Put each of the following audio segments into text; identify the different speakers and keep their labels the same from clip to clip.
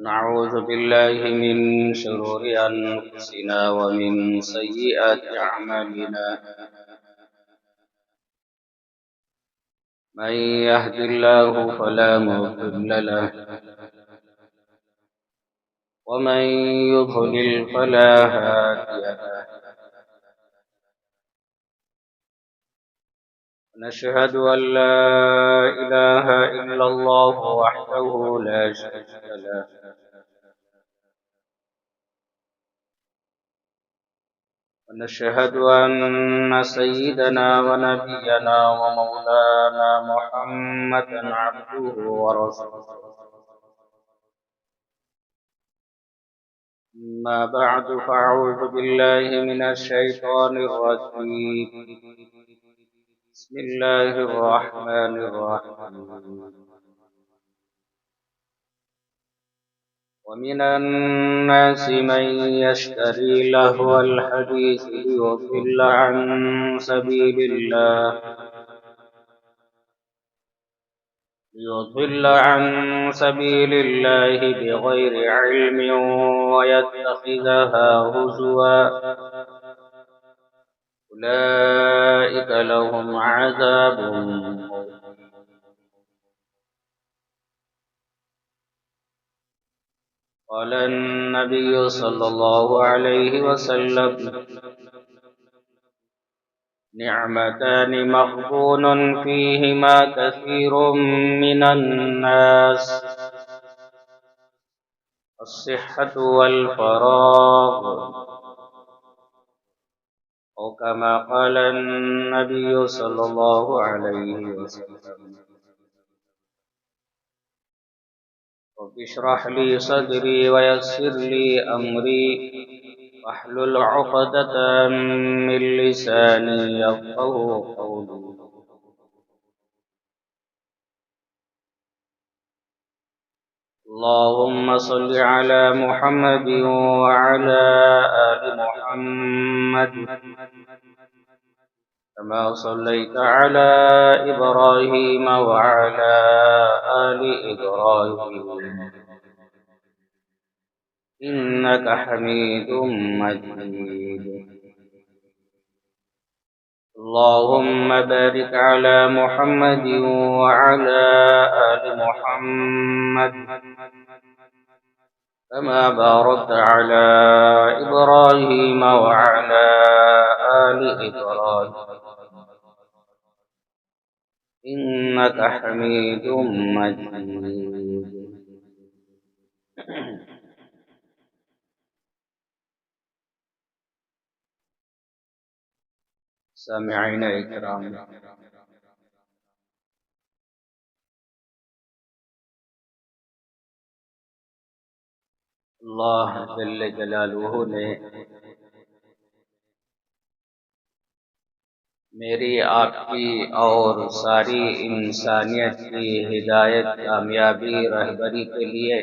Speaker 1: نعوذ بالله من شرور أنفسنا ومن سيئات أعمالنا. من يهد الله فلا مضل له ومن يضلل فلا هادي له. نشهد أن لا إله إلا الله وحده لا شريك له ونشهد أن سيدنا ونبينا ومولانا محمدا عبده ورسوله. أما بعد فأعوذ بالله من الشيطان الرجيم. بسم الله الرحمن الرحيم. ومن الناس من يشتري لهو الحديث ليضل عن سبيل الله بغير علم ويتخذها هزوا. أولئك لهم عذاب مهين. قال النبي صلى الله عليه وسلم: نعمتان مغبون فيهما كثير من الناس: الصحة والفراغ. أو كما قال النبي صلى الله عليه وسلم. رب اشرح لي صدري ويسر لي أمري واحلل عقدة من لساني يفقهوا قولي. اللهم صل على محمد وعلى آل محمد كما صليت على إبراهيم وعلى آل إبراهيم إنك حميد مجيد. اللهم بارك على محمد وعلى آل محمد كما باركت على إبراهيم وعلى آل إبراهيم إنك حميد مجيد. سامعین اکرام، اللہ جل جلالہ نے میری آپ کی اور ساری انسانیت کی ہدایت، کامیابی، رہبری کے لیے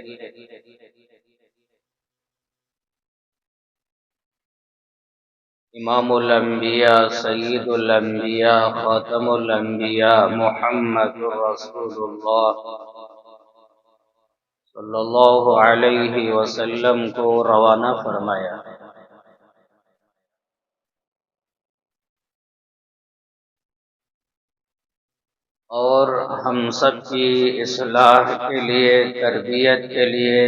Speaker 1: امام الانبیاء، سید الانبیاء، خاتم الانبیاء محمد رسول اللہ صلی اللہ علیہ وسلم کو روانہ فرمایا. اور ہم سب کی اصلاح کے لیے، تربیت کے لیے،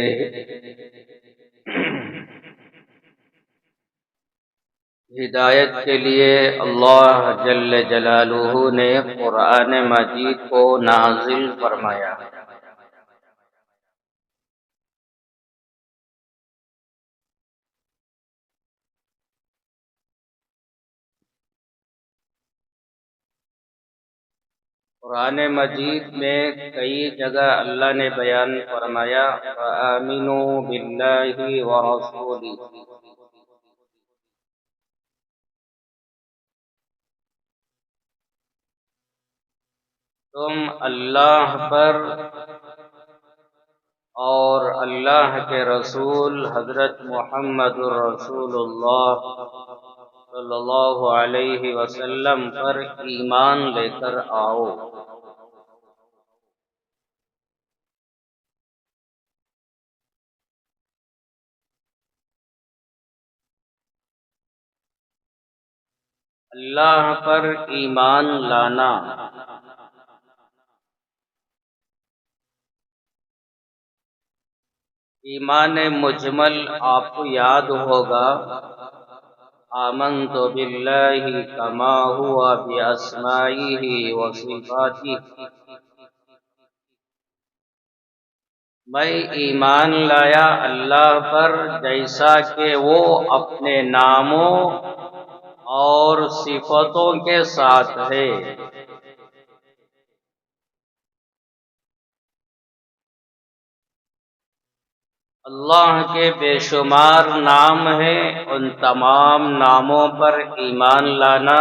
Speaker 1: ہدایت کے لیے اللہ جل جلالہ نے قرآن مجید کو نازل فرمایا. قرآن مجید میں کئی جگہ اللہ نے بیان فرمایا: فآمنوا باللہ ورسولہ. تم اللہ پر اور اللہ کے رسول حضرت محمد رسول اللہ صلی اللہ علیہ وسلم پر ایمان لے کر آؤ. اللہ پر ایمان لانا۔ ایمان مجمل آپ کو یاد ہوگا، آمنت باللہ کما ہوا باسمائہ و صفاتہ، میں ایمان لایا اللہ پر جیسا کہ وہ اپنے ناموں اور صفتوں کے ساتھ ہے۔ اللہ کے بے شمار نام ہیں، ان تمام ناموں پر ایمان لانا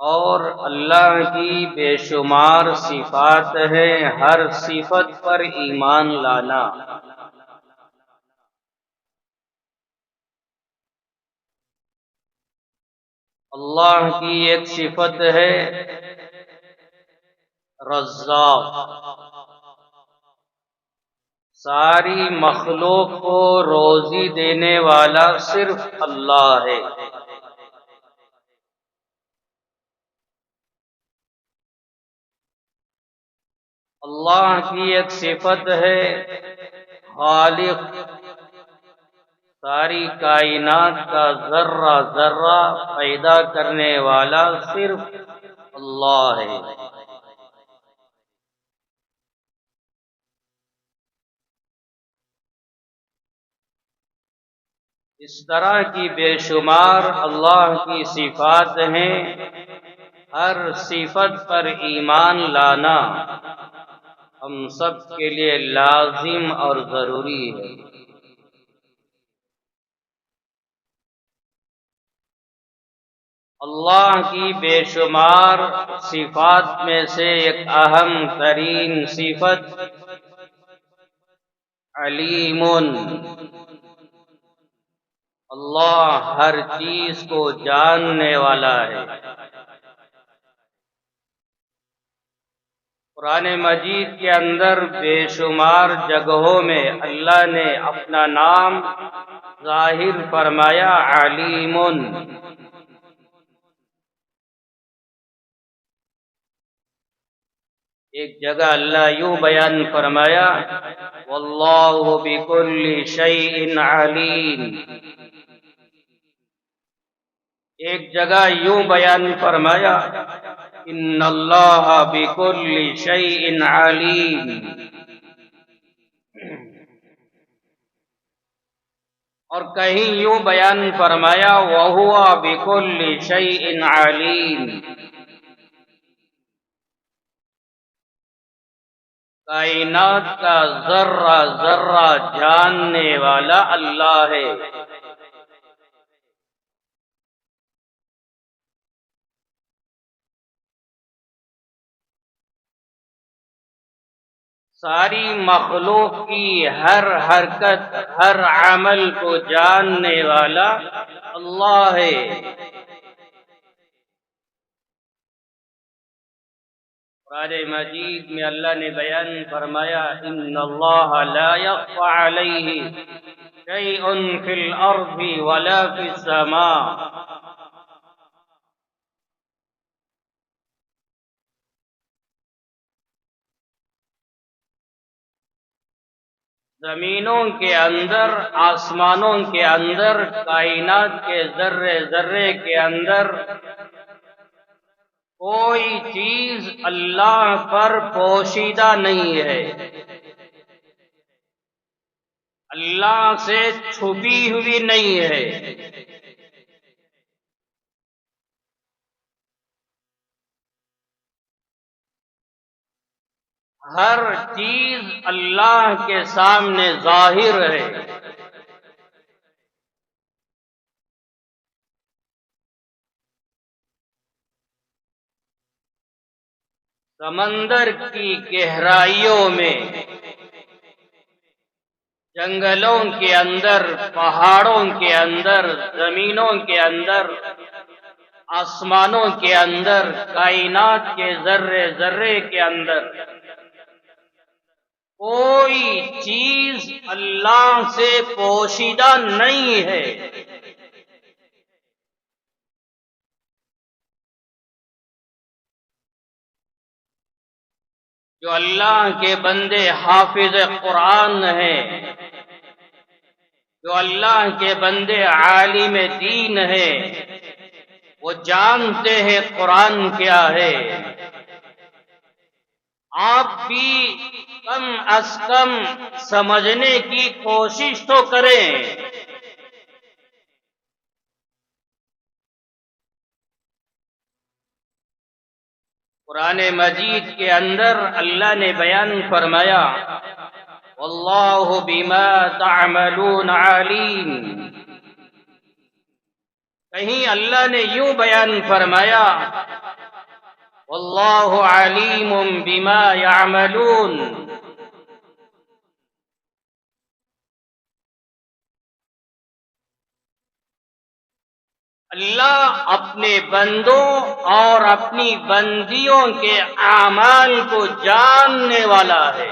Speaker 1: اور اللہ کی بے شمار صفات ہیں، ہر صفت پر ایمان لانا۔ اللہ کی ایک صفت ہے رزاق، ساری مخلوق کو روزی دینے والا صرف اللہ ہے۔ اللہ کی ایک صفت ہے خالق، ساری کائنات کا ذرہ ذرہ پیدا کرنے والا صرف اللہ ہے۔ اس طرح کی بے شمار اللہ کی صفات ہیں، ہر صفت پر ایمان لانا ہم سب کے لیے لازم اور ضروری ہے۔ اللہ کی بے شمار صفات میں سے ایک اہم ترین صفت علیم، اللہ ہر چیز کو جاننے والا ہے۔ قرآن مجید کے اندر بے شمار جگہوں میں اللہ نے اپنا نام ظاہر فرمایا علیم۔ ایک جگہ اللہ یوں بیان فرمایا واللہ بکل شیء علیم، ایک جگہ یوں بیان فرمایا ان اللہ بکل شیء علیم، اور کہیں یوں بیان فرمایا وہو بکل شیء علیم، کائنات کا ذرہ ذرہ جاننے والا اللہ ہے۔ ساری مخلوق کی ہر حرکت ہر عمل کو جاننے والا اللہ ہے۔ قرآن مجید میں اللہ نے بیان فرمایا ان اللہ لا يخفى علیہ شیء فی الارض ولا فی السماء، زمینوں کے اندر، آسمانوں کے اندر، کائنات کے ذرے ذرے کے اندر کوئی چیز اللہ پر پوشیدہ نہیں ہے، اللہ سے چھپی ہوئی نہیں ہے۔ ہر چیز اللہ کے سامنے ظاہر ہے۔ سمندر کی گہرائیوں میں، جنگلوں کے اندر، پہاڑوں کے اندر، زمینوں کے اندر، آسمانوں کے اندر، کائنات کے ذرے ذرے کے اندر کوئی چیز اللہ سے پوشیدہ نہیں ہے۔ جو اللہ کے بندے حافظ قرآن ہیں، جو اللہ کے بندے عالم دین ہیں، وہ جانتے ہیں قرآن کیا ہے۔ آپ بھی کم از کم سمجھنے کی کوشش تو کریں۔ قرآن مجید کے اندر اللہ نے بیان فرمایا، واللہ بما تعملون علیم۔ کہیں اللہ نے یوں بیان فرمایا، واللہ علیم بما یعملون۔ اللہ اپنے بندوں اور اپنی بندیوں کے اعمال کو جاننے والا ہے۔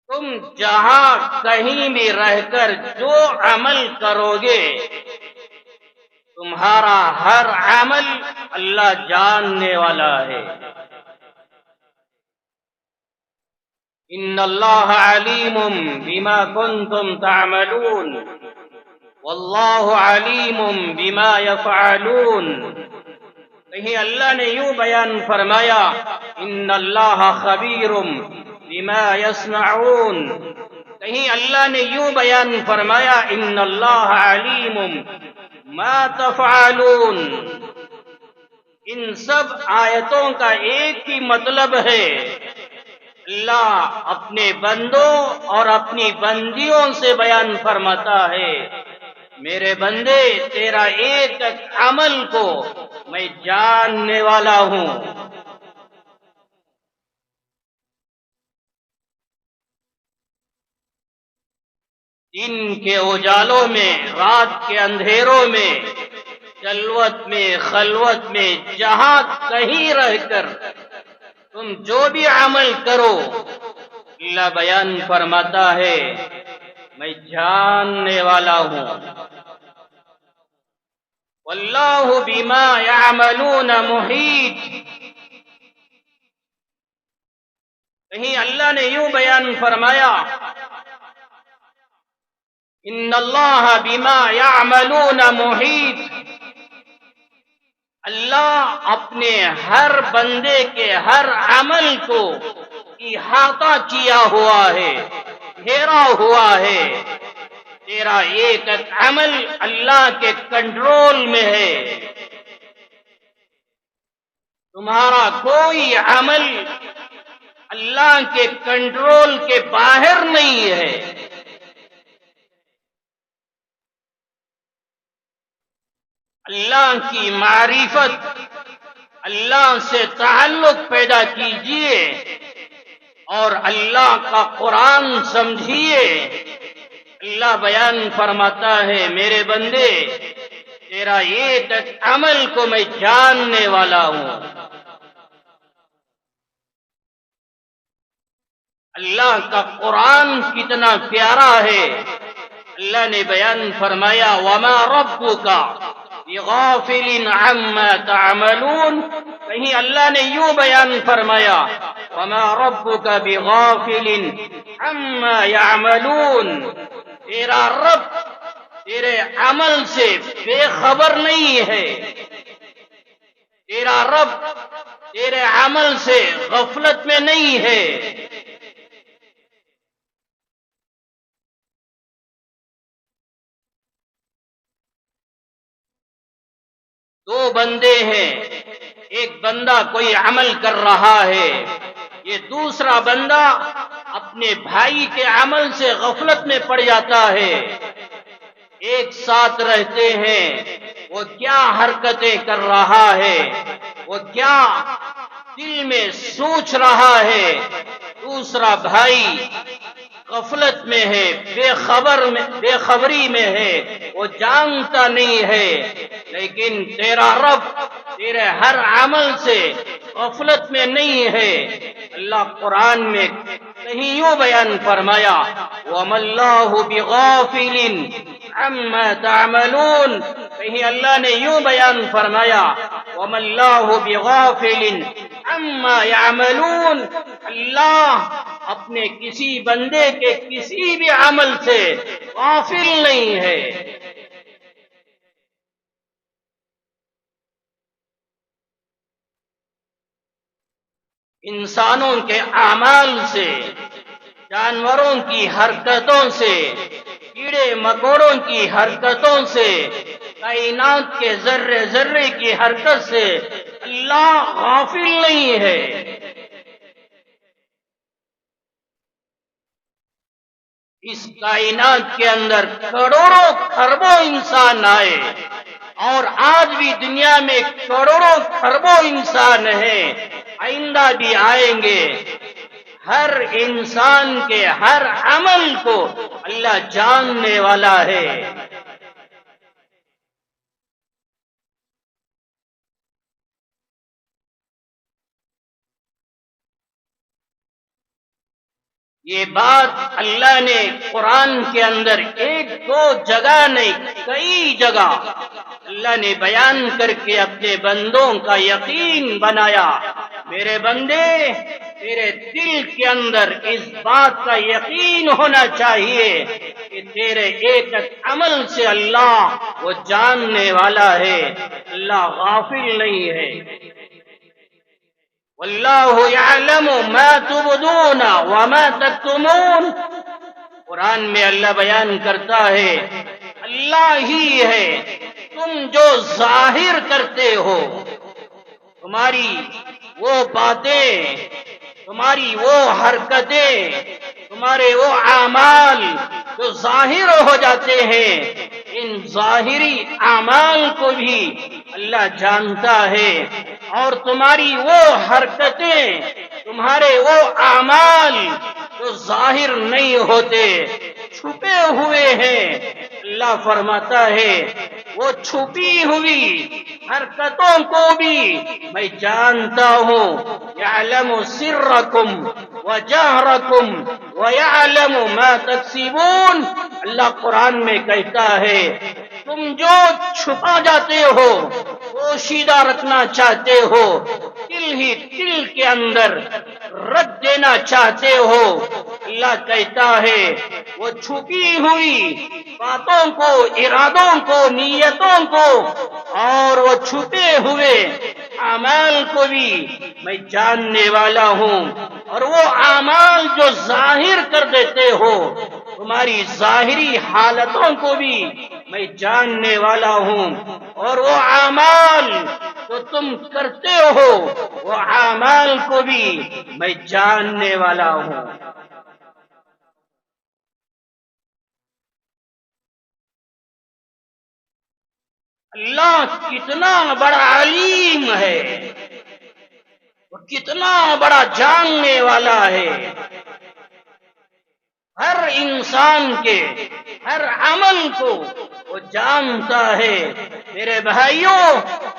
Speaker 1: تم جہاں کہیں بھی رہ کر جو عمل کرو گے، تمہارا ہر عمل اللہ جاننے والا ہے۔ ان اللہ علیم بما کنتم تعملون واللہ علیم بما یفعلون۔ کہیں اللہ نے یوں بیان فرمایا، ان اللہ خبیر بما یصنعون۔ کہیں اللہ نے یوں بیان فرمایا، ان اللہ علیم ما تفعلون۔ ان سب آیتوں کا ایک ہی مطلب ہے، اللہ اپنے بندوں اور اپنی بندیوں سے بیان فرماتا ہے، میرے بندے تیرا ایک ایک عمل کو میں جاننے والا ہوں۔ دن کے اجالوں میں، رات کے اندھیروں میں، جلوت میں، خلوت میں، جہاں کہیں رہ کر تم جو بھی عمل کرو، اللہ بیان فرماتا ہے میں جاننے والا ہوں۔ واللہ بما یعملون محیط۔ کہیں اللہ نے یوں بیان فرمایا، ان اللہ بما یعملون محیط۔ اللہ اپنے ہر بندے کے ہر عمل کو احاطہ کیا ہوا ہے، گھیرا ہوا ہے۔ تیرا ایک ایک عمل اللہ کے کنٹرول میں ہے، تمہارا کوئی عمل اللہ کے کنٹرول کے باہر نہیں ہے۔ اللہ کی معرفت، اللہ سے تعلق پیدا کیجئے اور اللہ کا قرآن سمجھیے۔ اللہ بیان فرماتا ہے، میرے بندے تیرا ایک ایک عمل کو میں جاننے والا ہوں۔ اللہ کا قرآن کتنا پیارا ہے۔ اللہ نے بیان فرمایا، وما ربک بغافل عما تعملون۔ کہیں اللہ نے یوں بیان فرمایا، وما ربک بغافل عما یعملون۔ تیرا رب تیرے عمل سے بے خبر نہیں ہے، تیرا رب تیرے عمل سے غفلت میں نہیں ہے۔ دو بندے ہیں، ایک بندہ کوئی عمل کر رہا ہے، یہ دوسرا بندہ اپنے بھائی کے عمل سے غفلت میں پڑ جاتا ہے۔ ایک ساتھ رہتے ہیں، وہ کیا حرکتیں کر رہا ہے، وہ کیا دل میں سوچ رہا ہے، دوسرا بھائی غفلت میں ہے، بے خبری میں ہے، وہ جانتا نہیں ہے۔ لیکن تیرا رب تیرے ہر عمل سے غفلت میں نہیں ہے۔ اللہ قرآن میں کہیں یوں بیان فرمایا، وَمَا اللَّهُ بِغَافِلٍ عَمَّا تَعْمَلُونَ۔ کہیں اللہ نے یوں بیان فرمایا، وَمَا اللَّهُ بِغَافِلٍ عَمَّا يَعْمَلُونَ، اللہ اپنے کسی بندے کے کسی بھی عمل سے غافل نہیں ہے۔ انسانوں کے اعمال سے، جانوروں کی حرکتوں سے، کیڑے مکوڑوں کی حرکتوں سے، کائنات کے ذرے ذرے کی حرکت سے اللہ غافل نہیں ہے۔ اس کائنات کے اندر کروڑوں خربوں انسان آئے اور آج بھی دنیا میں کروڑوں خربوں انسان ہیں، آئندہ بھی آئیں گے۔ ہر انسان کے ہر عمل کو اللہ جاننے والا ہے۔ یہ بات اللہ نے قرآن کے اندر ایک دو جگہ نہیں، کئی جگہ اللہ نے بیان کر کے اپنے بندوں کا یقین بنایا۔ میرے بندے، تیرے دل کے اندر اس بات کا یقین ہونا چاہیے کہ تیرے ایک عمل سے اللہ وہ جاننے والا ہے، اللہ غافل نہیں ہے۔ واللہ یعلم ما تبدون وما تکتمون، قرآن میں اللہ بیان کرتا ہے اللہ ہی ہے تم جو ظاہر کرتے ہو، تمہاری وہ باتیں، تمہاری وہ حرکتیں، تمہارے وہ اعمال جو ظاہر ہو جاتے ہیں، ان ظاہری اعمال کو بھی اللہ جانتا ہے، اور تمہاری وہ حرکتیں، تمہارے وہ اعمال جو ظاہر نہیں ہوتے، چھپے ہوئے ہیں، اللہ فرماتا ہے وہ چھپی ہوئی حرکتوں کو بھی میں جانتا ہوں۔ یعلم سرکم وجہرکم ویعلم ما تکسبون، اللہ قرآن میں کہتا ہے تم جو چھپا جاتے ہو، پوشیدہ رکھنا چاہتے ہو، دل ہی دل کے اندر رکھ دینا چاہتے ہو، اللہ کہتا ہے وہ چھپی ہوئی باتوں کو، ارادوں کو، نیتوں کو، اور وہ چھپے ہوئے اعمال کو بھی میں جاننے والا ہوں، اور وہ اعمال جو ظاہر کر دیتے ہو، تمہاری ظاہری حالتوں کو بھی میں جاننے والا ہوں، اور وہ اعمال جو تم کرتے ہو، وہ اعمال کو بھی میں جاننے والا ہوں۔ اللہ کتنا بڑا علیم ہے، وہ کتنا بڑا جاننے والا ہے، ہر انسان کے ہر عمل کو وہ جانتا ہے۔ میرے بھائیوں،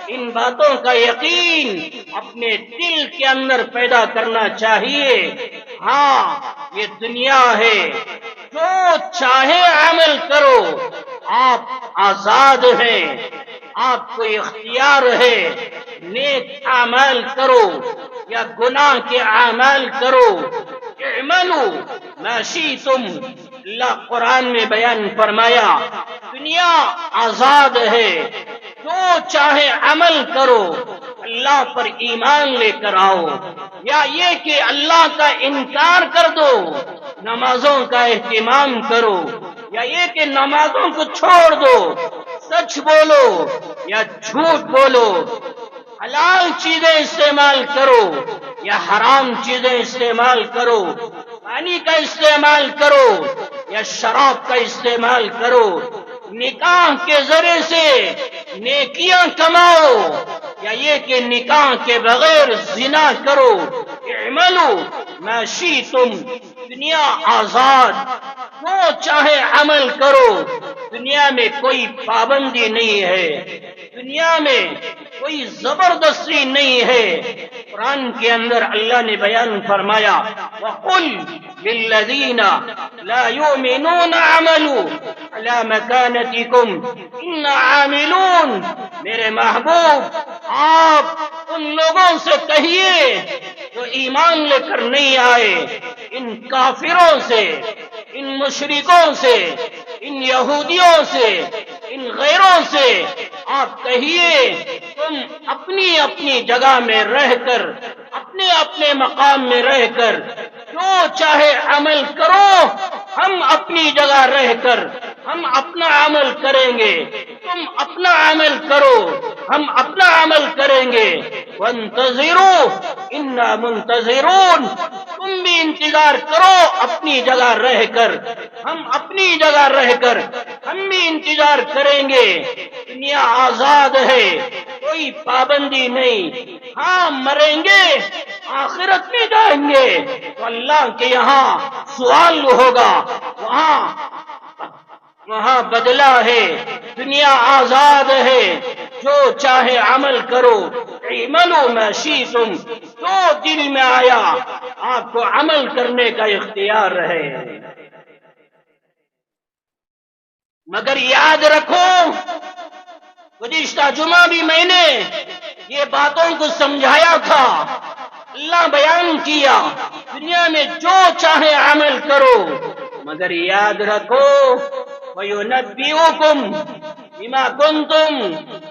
Speaker 1: ان باتوں کا یقین اپنے دل کے اندر پیدا کرنا چاہیے۔ ہاں، یہ دنیا ہے، جو چاہے عمل کرو، آپ آزاد ہیں، آپ کو اختیار ہے، نیک اعمال کرو یا گناہ کے اعمال کرو۔ اعملوا ما شئتم، اللہ قرآن میں بیان فرمایا دنیا آزاد ہے، جو چاہے عمل کرو، اللہ پر ایمان لے کر آؤ، یا یہ کہ اللہ کا انکار کر دو، نمازوں کا اہتمام کرو، یا یہ کہ نمازوں کو چھوڑ دو، سچ بولو یا جھوٹ بولو، حلال چیزیں استعمال کرو یا حرام چیزیں استعمال کرو، پانی کا استعمال کرو یا شراب کا استعمال کرو، نکاح کے ذریعے سے نیکیاں کماؤ یا یہ کہ نکاح کے بغیر زنا کرو۔ اعملوا ما شئتم، دنیا آزاد، جو چاہے عمل کرو، دنیا میں کوئی پابندی نہیں ہے، دنیا میں
Speaker 2: کوئی زبردستی نہیں ہے۔ قرآن کے اندر اللہ نے بیان فرمایا وَقُلْ لِلَّذِينَ لَا يُؤْمِنُونَ عَمَلُوا عَلَى مَكَانَتِكُمْ إِنَّا عَامِلُونَ، میرے محبوب آپ ان لوگوں سے کہیے جو ایمان لے کر نہیں آئے، ان کافروں سے، ان مشرکوں سے، ان یہودیوں سے، ان غیروں سے آپ کہیے تم اپنی اپنی جگہ میں رہ کر، اپنے اپنے مقام میں رہ کر جو چاہے عمل کرو، ہم اپنی جگہ رہ کر ہم اپنا عمل کریں گے، تم اپنا عمل کرو، ہم اپنا عمل کریں گے۔ وانتظروا انا منتظرون، تم بھی انتظار کرو اپنی جگہ رہ کر، ہم اپنی جگہ رہ کر ہم بھی انتظار کریں گے۔ دنیا آزاد ہے، کوئی پابندی نہیں، ہاں مریں گے، آخرت میں جائیں گے تو اللہ کے یہاں سوال ہوگا، وہاں بدلہ ہے۔ دنیا آزاد ہے، جو چاہے عمل کرو، اعملوا ما شئتم، جو دل میں آیا آپ کو عمل کرنے کا اختیار ہے۔ مگر یاد رکھو، گزشتہ جمعہ بھی میں نے یہ باتوں کو سمجھایا تھا، اللہ بیان کیا دنیا میں جو چاہے عمل کرو، مگر یاد رکھو وَيُنَبِّئُكُمْ بِمَا كُنْتُمْ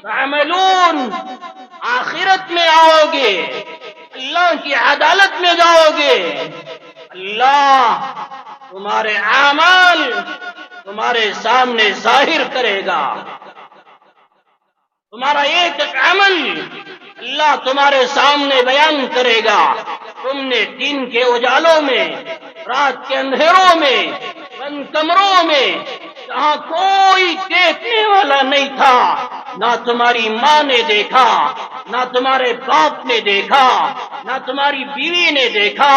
Speaker 2: تَعْمَلُونَ، آخرت میں آؤ گے، اللہ کی عدالت میں جاؤ گے، اللہ تمہارے اعمال تمہارے سامنے ظاہر کرے گا، تمہارا ایک ایک عمل اللہ تمہارے سامنے بیان کرے گا۔ تم نے دن کے اجالوں میں، رات کے اندھیروں میں، بند کمروں میں، جہاں کوئی دیکھنے والا نہیں تھا، نہ تمہاری ماں نے دیکھا، نہ تمہارے باپ نے دیکھا، نہ تمہاری بیوی نے دیکھا،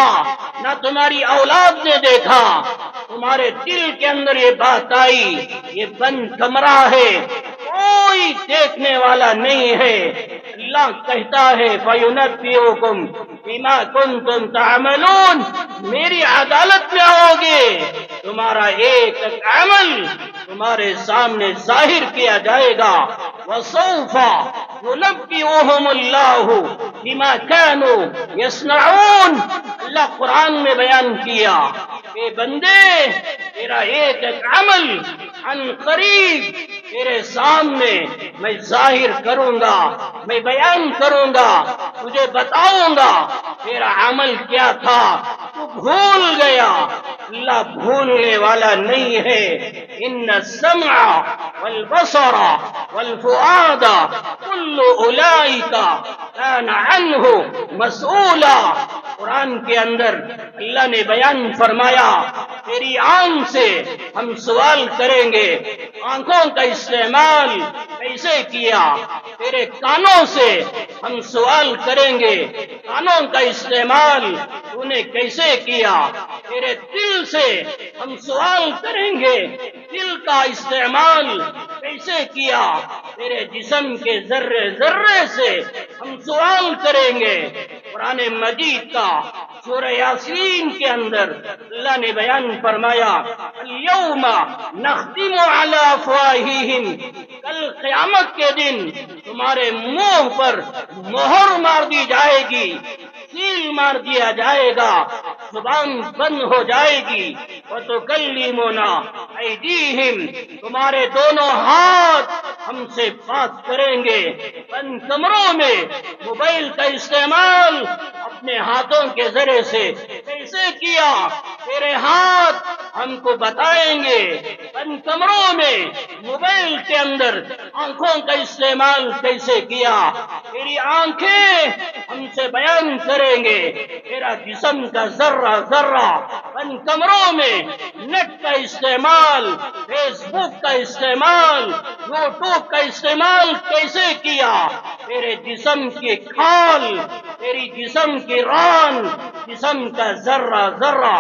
Speaker 2: نہ تمہاری اولاد نے دیکھا، تمہارے دل کے اندر یہ بات آئی یہ بند کمرہ ہے، کوئی دیکھنے والا نہیں ہے۔ اللہ کہتا ہے فَيُنَبِّئُكُمْ بِمَا كُنْتُمْ تَعْمَلُونَ، میری عدالت میں آؤ گے، تمہارا ایک ایک عمل تمہارے سامنے ظاہر کیا جائے گا۔ وَسَوْفَ يُنَبِّئُهُمُ اللَّهُ بِمَا كَانُوا يَصْنَعُونَ، اللہ قرآن میں بیان کیا کہ بندے تیرا ایک ایک عمل عن قریب تیرے سامنے میں ظاہر کروں گا، میں بیان کروں گا، تجھے بتاؤں گا تیرا عمل کیا تھا، تو بھول گیا۔ اللہ بھولنے والا نہیں ہے۔ ان السمع والبصر والفؤاد كل اولئک کان عنہ مسئولا، قرآن کے اندر اللہ نے بیان فرمایا تیری آنکھ سے ہم سوال کریں گے، آنکھوں کا استعمال کیسے کیا، تیرے کانوں سے ہم سوال کریں گے، کانوں کا استعمال تو نے کیسے کیا، تیرے دل سے ہم سوال کریں گے، دل کا استعمال کیسے کیا، تیرے جسم کے ذرے ذرے سے ہم سوال کریں گے۔ قرآن مجید کا سورہ یاسین کے اندر اللہ نے بیان فرمایا اليوم نختم علی افواہہم، کل قیامت کے دن تمہارے منہ پر مہر مار دی جائے گی، سیل مار دیا جائے گا، زبان بند ہو جائے گی۔ وَتُكَلِّمُنَا أَيْدِيهِمْ، تمہارے دونوں ہاتھ ہم سے بات کریں گے۔ بند کمروں میں موبائل کا استعمال اپنے ہاتھوں کے ذریعے سے کیسے کیا، تیرے ہاتھ ہم کو بتائیں گے۔ بند کمروں میں موبائل کے اندر آنکھوں کا استعمال کیسے کیا، تیری آنکھیں ہم سے بیان کریں گے، تیرا جسم کا ذرہ ذرہ بند کمروں میں نیٹ کا استعمال، فیس بک کا استعمال، یوٹیوب کا استعمال کیسے کیا، تیرے جسم کی کھال، تیری جسم کی ران، جسم کا ذرہ ذرہ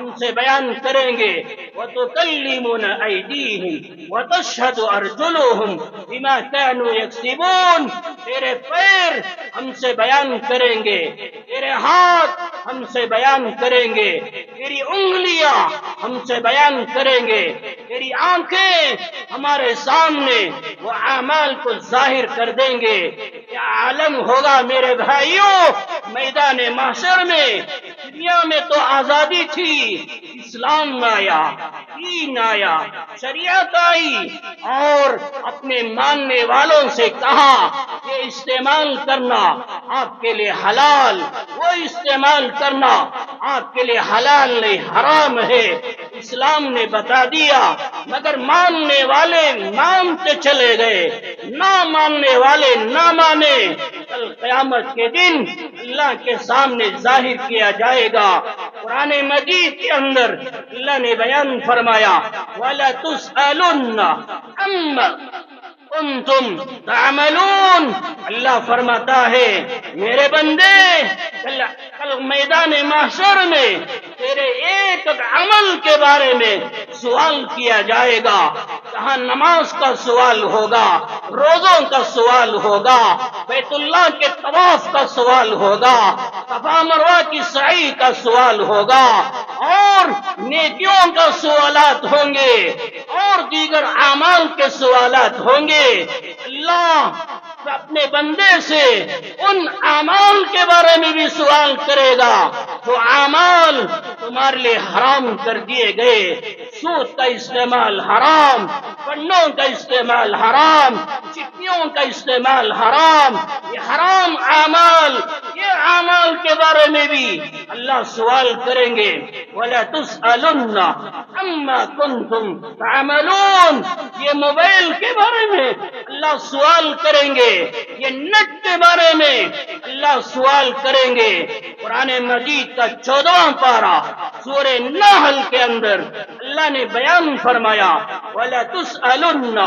Speaker 2: ہم سے بیان کریں گے وَتُكَلِّمُنَا أَيْدِيهِمْ وَتَشْهَدُ أَرْجُلُهُمْ بِمَا كَانُوا يَكْسِبُونَ تیرے پیر ہم سے بیان کریں گے، تیرے ہاتھ ہم سے بیان کریں گے، تیری انگلیاں ہم سے بیان کریں گے، تیری آنکھیں ہمارے سامنے وہ اعمال کو ظاہر کر دیں گے۔ کیا عالم ہوگا میرے بھائیوں میدان محشر میں۔ دنیا میں تو آزادی تھی، اسلام آیا، دین آیا، شریعت آئی اور اپنے ماننے والوں سے کہا یہ استعمال کرنا آپ کے لیے حلال، وہ استعمال کرنا آپ کے لیے حلال نہیں حرام ہے۔ اسلام نے بتا دیا، مگر ماننے والے مانتے چلے گئے، نہ ماننے والے نہ مانے۔ کل قیامت کے دن اللہ کے سامنے ظاہر کیا جائے گا۔ قرآن مجید کے اندر اللہ نے بیان فرمایا وَلَتُسْأَلُنَّ عَمَّا كُنتُمْ تَعْمَلُونَ۔ اللہ فرماتا ہے میرے بندے کل میدان محشر میں تیرے ایک عمل کے بارے میں سوال کیا جائے گا۔ کہاں نماز کا سوال ہوگا، روزوں کا سوال ہوگا، بیت اللہ کے طواف کا سوال ہوگا، صفا مروہ کی سعی کا سوال ہوگا، اور نیکیوں کا سوالات ہوں گے، اور دیگر اعمال کے سوالات ہوں گے۔ اللہ اپنے بندے سے ان اعمال کے بارے میں بھی سوال کرے گا جو اعمال تمہارے لیے حرام کر دیے گئے۔ سود کا استعمال حرام، پنوں کا استعمال حرام، چٹھیوں کا استعمال حرام، یہ حرام اعمال، یہ اعمال کے بارے میں بھی اللہ سوال کریں گے۔ وَلَتُسْأَلُنَّ عَمَّا كُنتُمْ تَعْمَلُونَ۔ یہ موبائل کے بارے میں اللہ سوال کریں گے، یہ نیٹ کے بارے میں اللہ سوال کریں گے۔ قرآن مجید کا 14واں پارہ سورہ نحل کے اندر اللہ نے بیان فرمایا وَلَتُسْأَلُنَّ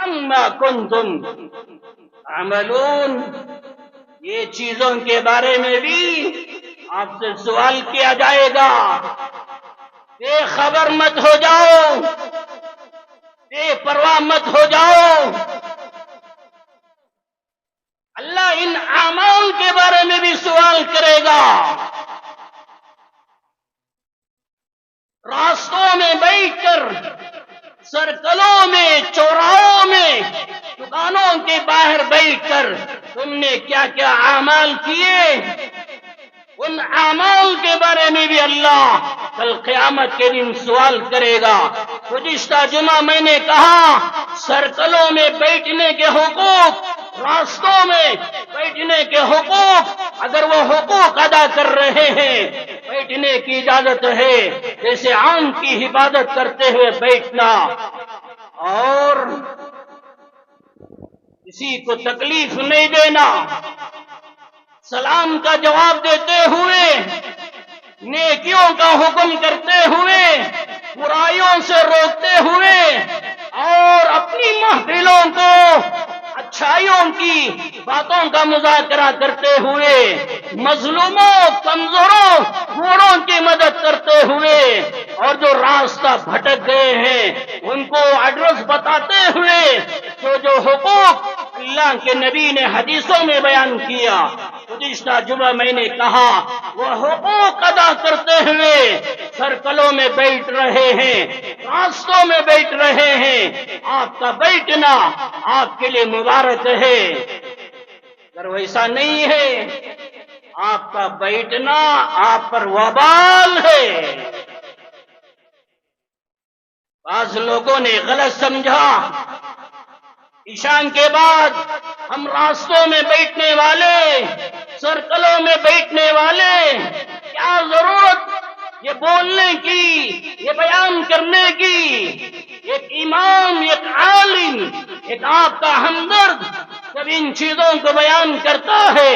Speaker 2: عَمَّا كُنتُمْ تَعْمَلُونَ۔ یہ چیزوں کے بارے میں بھی آپ سے سوال کیا جائے گا۔ بے خبر مت ہو جاؤ، بے پرواہ مت ہو جاؤ۔ اللہ ان اعمال کے بارے میں بھی سوال کرے گا۔ راستوں میں بیٹھ کر، سرکلوں میں، چوراہوں میں، دکانوں کے باہر بیٹھ کر تم نے کیا کیا اعمال کیے، ان اعمال کے بارے میں بھی اللہ کل قیامت کے دن سوال کرے گا۔ گزشتہ جمعہ میں نے کہا سرکلوں میں بیٹھنے کے حقوق، راستوں میں بیٹھنے کے حقوق، اگر وہ حقوق ادا کر رہے ہیں بیٹھنے کی اجازت ہے، جیسے عام کی حفاظت کرتے ہوئے بیٹھنا، اور کسی کو تکلیف نہیں دینا، سلام کا جواب دیتے ہوئے، نیکیوں کا حکم کرتے ہوئے، برائیوں سے روکتے ہوئے، اور اپنی محفلوں کو اچھائیوں کی باتوں کا مذاکرہ کرتے ہوئے، مظلوموں، کمزوروں، بوڑھوں کی مدد کرتے ہوئے، اور جو راستہ بھٹک گئے ہیں ان کو ایڈریس بتاتے ہوئے جو حقوق اللہ کے نبی نے حدیثوں میں بیان کیا۔ گزشتہ جمعہ میں نے کہا وہ حقوق ادا کرتے ہوئے سرکلوں میں بیٹھ رہے ہیں، راستوں میں بیٹھ رہے ہیں، آپ کا بیٹھنا آپ کے لیے مبارک ہے۔ اگر ویسا نہیں ہے آپ کا بیٹھنا آپ پر وبال ہے۔ بعض لوگوں نے غلط سمجھا عشاء کے بعد ہم راستوں میں بیٹھنے والے، سرکلوں میں بیٹھنے والے، کیا ضرورت یہ بولنے کی، یہ بیان کرنے کی؟ ایک امام، ایک عالم، ایک آپ کا ہمدرد جب ان چیزوں کو بیان کرتا ہے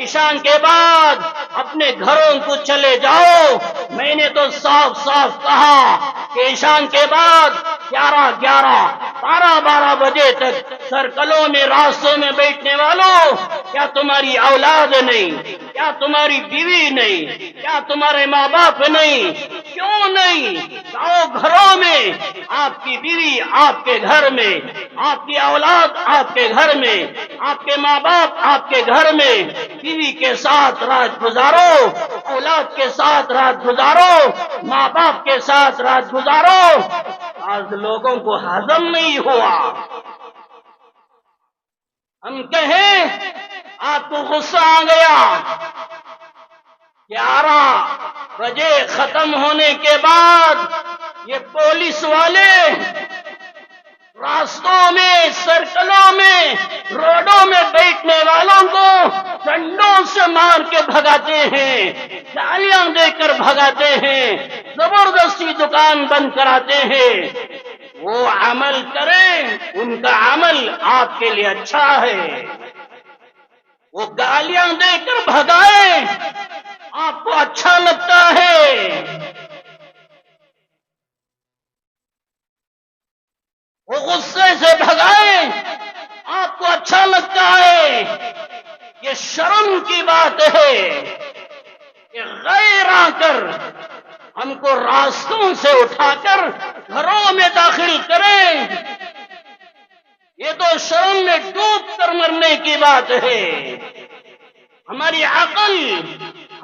Speaker 2: عشاء کے بعد اپنے گھروں کو چلے جاؤ۔ میں نے تو صاف صاف کہا کہ عشاء کے بعد 11 12 بجے تک سرکلوں میں راستوں میں بیٹھنے والوں، کیا تمہاری اولاد نہیں؟ کیا تمہاری بیوی نہیں؟ کیا تمہارے ماں باپ نہیں؟ کیوں نہیں؟ جاؤ گھروں میں، آپ کی بیوی آپ کے گھر میں، آپ کی اولاد آپ کے گھر میں، آپ کے ماں باپ آپ کے گھر میں، بیوی کے ساتھ رات گزارو، اولاد کے ساتھ رات گزارو، ماں باپ کے ساتھ رات گزارو۔ آج لوگوں کو ہضم نہیں ہوا۔ ہم کہیں آپ کو غصہ آ گیا، 11 بجے ختم ہونے کے بعد یہ پولیس والے راستوں میں، سرکلوں میں، روڈوں میں بیٹھنے والوں کو ڈنڈوں سے مار کے بھگاتے ہیں، گالیاں دے کر بھگاتے ہیں، زبردستی دکان بند کراتے ہیں۔ وہ عمل کریں، ان کا عمل آپ کے لیے اچھا ہے۔ وہ گالیاں دے کر بھگائیں، آپ کو اچھا لگتا ہے۔ وہ غصے سے بھگائیں، آپ کو اچھا لگتا ہے۔ یہ شرم کی بات ہے کہ غیر آ کر ہم کو راستوں سے اٹھا کر گھروں میں داخل کریں۔ یہ تو شرم میں ڈوب کر مرنے کی بات ہے۔ ہماری عقل،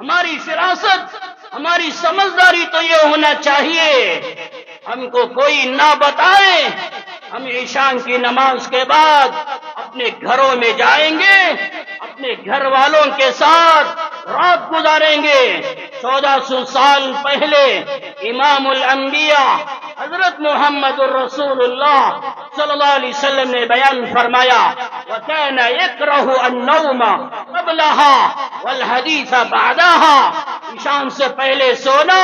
Speaker 2: ہماری فراست، ہماری سمجھداری تو یہ ہونا چاہیے، ہم کو کوئی نہ بتائے، ہم عشاء کی نماز کے بعد اپنے گھروں میں جائیں گے، اپنے گھر والوں کے ساتھ رات گزاریں گے۔ 1400 سال پہلے امام الانبیاء حضرت محمد الرسول اللہ صلی اللہ علیہ وسلم نے بیان فرمایا، وَكَانَ يَكْرَهُ النَّوْمَ قَبْلَهَا وَالْحَدِيثَ بَعْدَهَا، عشاء سے پہلے سونا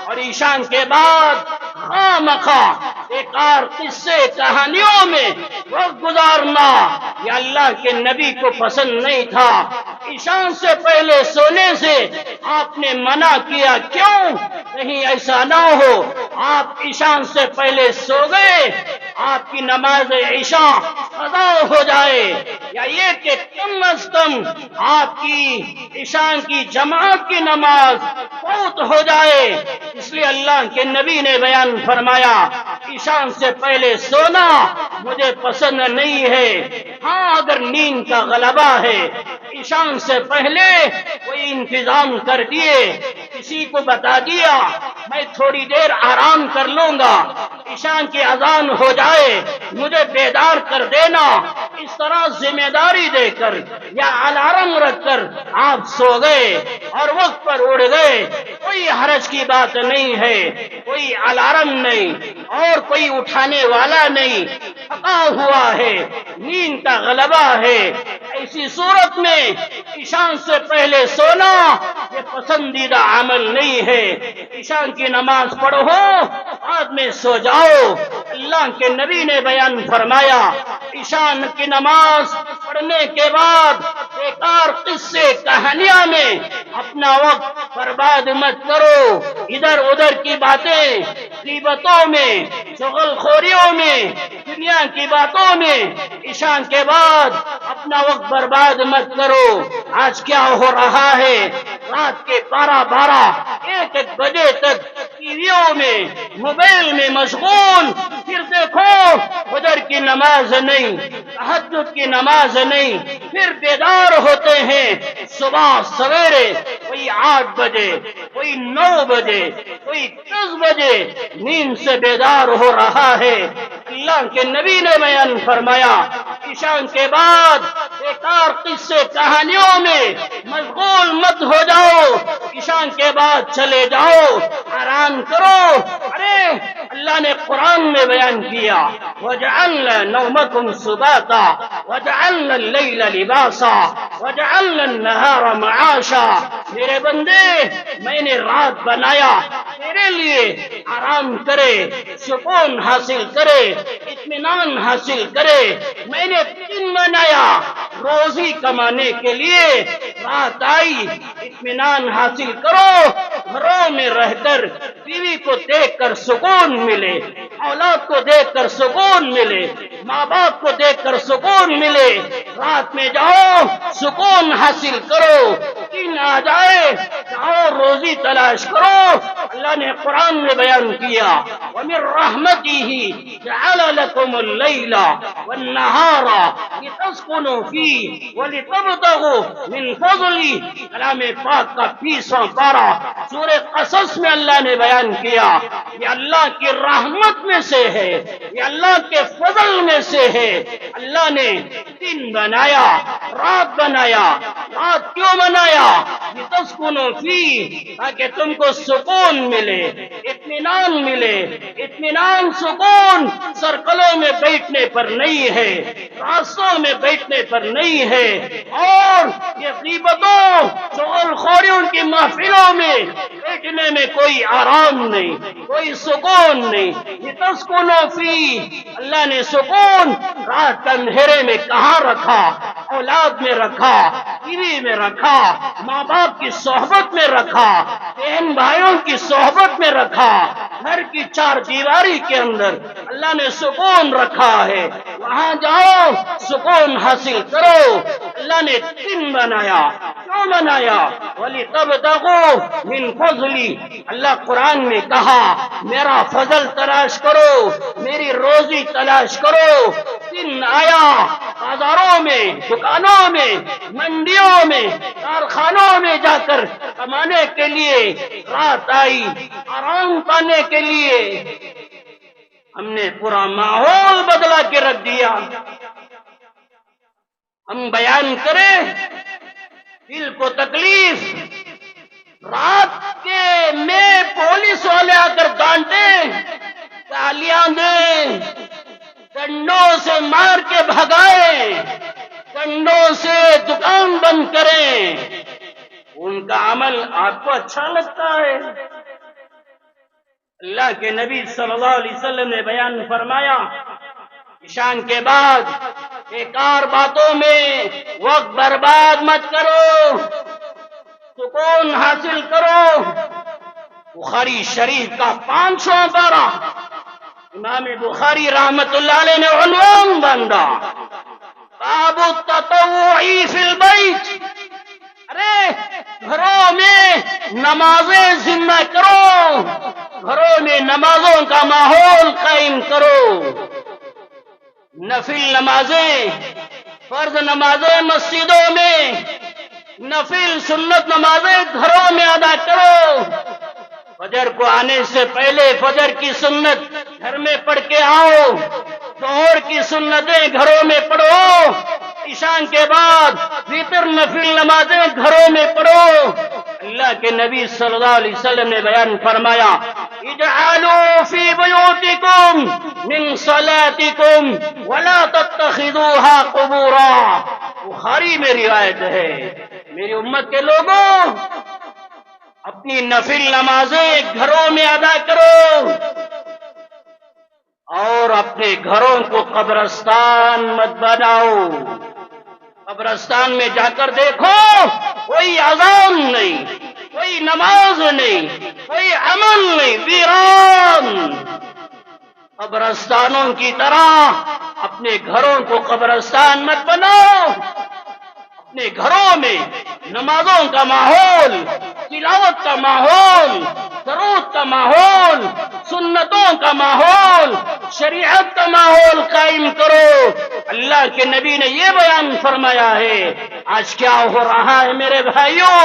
Speaker 2: اور عشاء کے بعد خواہ بیکار قصے کہانیوں میں وقت گزارنا یہ اللہ کے نبی کو پسند نہیں تھا۔ عشاء سے پہلے سونے سے آپ نے منع کیا، کیوں؟ کہیں ایسا نہ ہو آپ عشاء سے پہلے سو گئے، آپ کی نماز عشاء قضا ہو جائے، یا یہ کہ کم از کم آپ کی عشاء کی جماعت کی نماز فوت ہو جائے۔ اس لیے اللہ کے نبی نے بیان فرمایا، عشاء سے پہلے سونا مجھے پسند نہیں ہے۔ ہاں اگر نیند کا غلبہ ہے، عشاء سے پہلے کوئی انتظام کر دیے، کسی کو بتا دیا میں تھوڑی دیر آرام کر لوں گا، عشاء کی اذان ہو جائے مجھے بیدار کر دینا، اس طرح ذمہ داری دے کر یا الارم رکھ کر آپ سو گئے اور وقت پر اڑ گئے، کوئی حرج کی بات نہیں ہے، کوئی الارم نہیں اور کوئی اٹھانے والا نہیں، تھکا ہوا ہے، نیند کا غلبہ ہے۔ ایسی صورت میں عشاء سے پہلے سونا یہ پسندیدہ عمل نہیں ہے۔ عشاء کی نماز پڑھو، بعد میں سو جاؤ۔ اللہ کے نبی نے بیان فرمایا، عشاء کی نماز پڑھنے کے بعد بیکار قصے کہانیاں میں اپنا وقت برباد مت کرو، ادھر ادھر کی باتیں، غیبتوں میں، شغل خوریوں میں، دنیا کی باتوں میں عشاء کے بعد اپنا وقت برباد مت کرو۔ آج کیا ہو رہا ہے، رات کے 12 1 بجے تک ٹی ویوں میں، موبائل میں مشغول، پھر دیکھو فجر کی نماز نہیں، تہجد کی نماز نہیں، پھر بیدار ہوتے ہیں صبح سویرے، کوئی 8 بجے، کوئی 9 بجے، کوئی 10 بجے نیند سے بیدار ہو رہا ہے۔ اللہ کے نبی نے بیان فرمایا، عشاء کے بعد بیکار قصے کہانیوں میں مشغول مت ہو جاؤ، عشاء کے بعد چلے جاؤ، آرام کرو۔ ارے اللہ نے قرآن میں بیان کیا، وَجَعَلْنَا نَوْمَكُمْ سُبَاتًا وَجَعَلْنَا اللَّيْلَ لِبَاسًا وَجَعَلْنَا النَّهَارَ مَعَاشًا، میرے بندے میں نے رات بنایا تیرے لیے، آرام کرے، سکون حاصل کرے، اطمینان حاصل کرے، میں نے دن بنایا روزی کمانے کے لیے، رات آئی اطمینان حاصل کرو، گھروں میں رہ کر بیوی کو دیکھ کر سکون ملے، اولاد کو دیکھ کر سکون ملے، ماں باپ کو دیکھ کر سکون ملے، رات میں جاؤ سکون حاصل کرو، دن آ جائے جاؤ روزی تلاش کرو۔ اللہ نے قرآن میں بیان کیا وَمِن رَحْمَتِهِ جَعَلَ لَكُمُ اللَّيْلَ وَالنَّهَارَ لِتَسْكُنُوا فِيهِ وَلِتَبْتَغُوا مِن فَضْلِهِ۔ کلام پاک کا 20واں پارہ سورہ قصص میں اللہ نے بیان کیا یہ اللہ کی رحمت میں سے ہے، یہ اللہ کے فضل میں سے ہے۔ اللہ نے دن بنایا، رات بنایا۔ رات کیوں بنایا؟ لِتَسْكُنُوا فِيهِ تاکہ تم کو سکون ملے، اطمینان ملے۔ اطمینان سکون سرکلوں میں بیٹھنے پر نہیں ہے، راستوں میں بیٹھنے پر نہیں ہے، اور یہ غیبتوں چغل خوریوں کی محفلوں میں بیٹھنے میں کوئی آرام نہیں، کوئی سکون نہیں۔ لِتَسْكُنُوا فِيهِ اللہ نے سکون رات کے اندھیرے میں کہاں رکھا؟ اولاد میں رکھا، بیوی میں رکھا، ماں باپ کی صحبت میں رکھا، بہن بھائیوں کی صحبت میں رکھا، گھر کی چار دیواری کے اندر اللہ نے سکون رکھا ہے، وہاں جاؤ سکون حاصل کرو۔ اللہ نے دن بنایا، کیوں بنایا؟ وَلِتَبْتَغُوا مِن فَضْلِهِ اللہ قرآن میں کہا میرا فضل تلاش کرو، میری روزی تلاش کرو۔ دن آیا بازاروں میں، دکانوں میں، منڈیوں میں، کارخانوں میں جا کر کمانے کے لیے، رات آئی آرام پانے کے لیے، ہم نے پورا ماحول بدلا کے رکھ دیا۔ ہم بیان کریں دل کو تکلیف، رات کے میں پولیس والے آ کر ڈانٹیں، گالیاں دیں، ڈنڈوں سے مار کے بھگائیں، ڈنڈوں سے دکان بند کریں، ان کا عمل آپ کو اچھا لگتا ہے؟ اللہ کے نبی صلی اللہ علیہ وسلم نے بیان فرمایا عشاء کے بعد بیکار باتوں میں وقت برباد مت کرو، سکون حاصل کرو۔ بخاری شریف کا 500واں پارہ امام بخاری رحمت اللہ علیہ نے عنوان باندھا باب التطوع فی البیت۔ ارے گھروں میں نمازیں ذمہ کرو، گھروں میں نمازوں کا ماحول قائم کرو، نفل نمازیں، فرض نمازیں مسجدوں میں، نفل سنت نمازیں گھروں میں ادا کرو۔ فجر کو آنے سے پہلے فجر کی سنت گھر میں پڑھ کے آؤ، ظہر کی سنتیں گھروں میں پڑھو، عشاء کے بعد وتر نفل نمازیں گھروں میں پڑھو۔ اللہ کے نبی صلی اللہ علیہ وسلم نے بیان فرمایا اجعلوا فی بیوتکم من صلاتکم ولا تتخذوها قبورا۔ بخاری میں روایت ہے، میری امت کے لوگوں اپنی نفل نمازیں گھروں میں ادا کرو اور اپنے گھروں کو قبرستان مت بناؤ۔ قبرستان میں جا کر دیکھو کوئی اذان نہیں، کوئی نماز نہیں، کوئی عمل نہیں، ویران۔ قبرستانوں کی طرح اپنے گھروں کو قبرستان مت بناؤ۔ اپنے گھروں میں نمازوں کا ماحول، تلاوت کا ماحول، درود کا ماحول، سنتوں کا ماحول، شریعت کا ماحول قائم کرو۔ اللہ کے نبی نے یہ بیان فرمایا ہے۔ آج کیا ہو رہا ہے میرے بھائیوں؟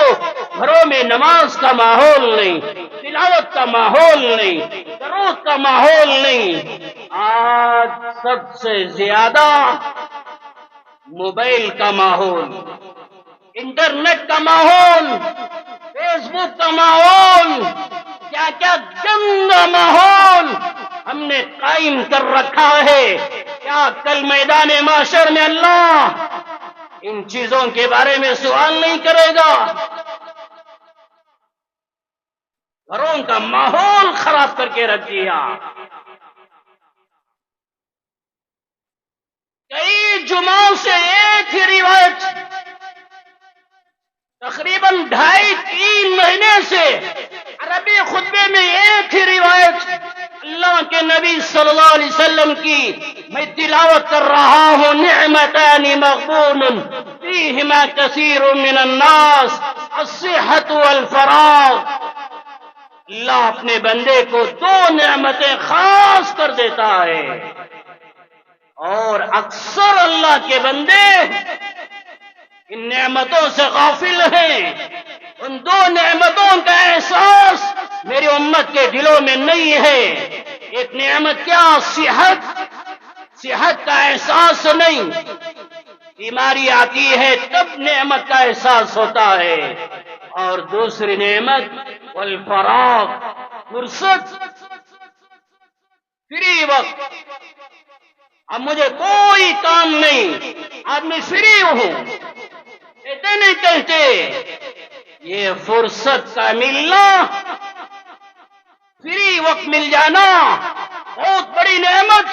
Speaker 2: گھروں میں نماز کا ماحول نہیں، تلاوت کا ماحول نہیں، درود کا ماحول نہیں۔ آج سب سے زیادہ موبائل کا ماحول، انٹرنیٹ کا ماحول، فیس بک کا ماحول، کیا کیا گندا ماحول ہم نے قائم کر رکھا ہے۔ کیا کل میدان معاشر میں اللہ ان چیزوں کے بارے میں سوال نہیں کرے گا؟ گھروں کا ماحول خراب کر کے رکھ دیا۔ کئی جمعوں سے ایک ہی روایت، تقریباً 2.5-3 مہینے سے عربی خطبے میں ایک ہی روایت، اللہ اللہ کے نبی صلی اللہ علیہ وسلم کی میں تلاوت کر رہا ہوں، نعمتان مغبون فیہما کثیر من الناس الصحۃ والفراغ۔ اللہ اپنے بندے کو دو نعمتیں خاص کر دیتا ہے، اور اکثر اللہ کے بندے ان نعمتوں سے غافل ہیں۔ ان دو نعمتوں کا احساس میری امت کے دلوں میں نہیں ہے۔ ایک نعمت کیا؟ صحت کا احساس نہیں، بیماری آتی ہے تب نعمت کا احساس ہوتا ہے۔ اور دوسری نعمت والفراغ، فرصت، فری وقت۔ اب مجھے کوئی کام نہیں، اب میں فری ہوں، ایسے نہیں کہتے۔ یہ فرصت کا ملنا، فری وقت مل جانا بہت بڑی نعمت۔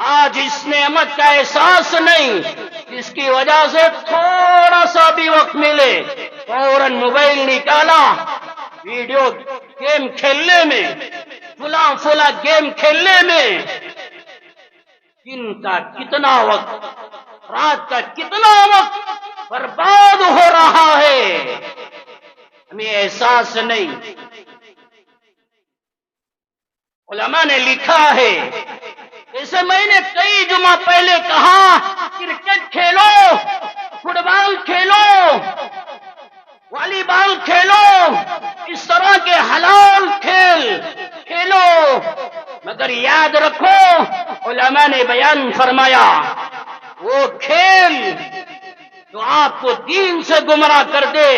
Speaker 2: آج اس نعمت کا احساس نہیں، جس کی وجہ سے تھوڑا سا بھی وقت ملے فوراً موبائل نکالا، ویڈیو گیم کھیلنے میں، فلاں گیم کھیلنے میں دن کا کتنا وقت، رات کا کتنا وقت برباد ہو رہا ہے، ہمیں احساس نہیں۔ علماء نے لکھا ہے، جیسے میں نے کئی جمعہ پہلے کہا، کرکٹ کھیلو، فٹ بال کھیلو، والی بال کھیلو، اس طرح کے حلال کھیل کھیلو، مگر یاد رکھو علماء نے بیان فرمایا وہ کھیل جو آپ کو دین سے گمراہ کر دے،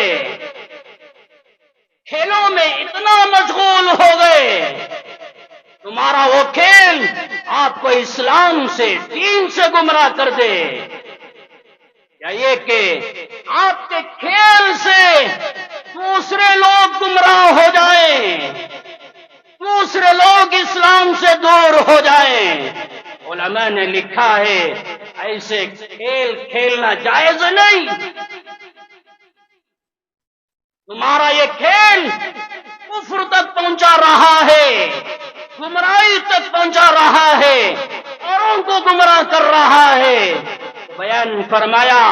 Speaker 2: کھیلوں میں اتنا مشغول ہو گئے تمہارا وہ کھیل آپ کو اسلام سے، دین سے گمراہ کر دے، یا یہ کہ آپ کے کھیل سے دوسرے لوگ گمراہ ہو جائیں، دوسرے لوگ اسلام سے دور ہو جائیں۔ علماء نے لکھا ہے ایسے کھیل کھیلنا جائز نہیں۔ تمہارا یہ کھیل کفر تک پہنچا رہا ہے، گمراہی تک پہنچا رہا ہے، اوروں کو گمراہ کر رہا ہے۔ بیان فرمایا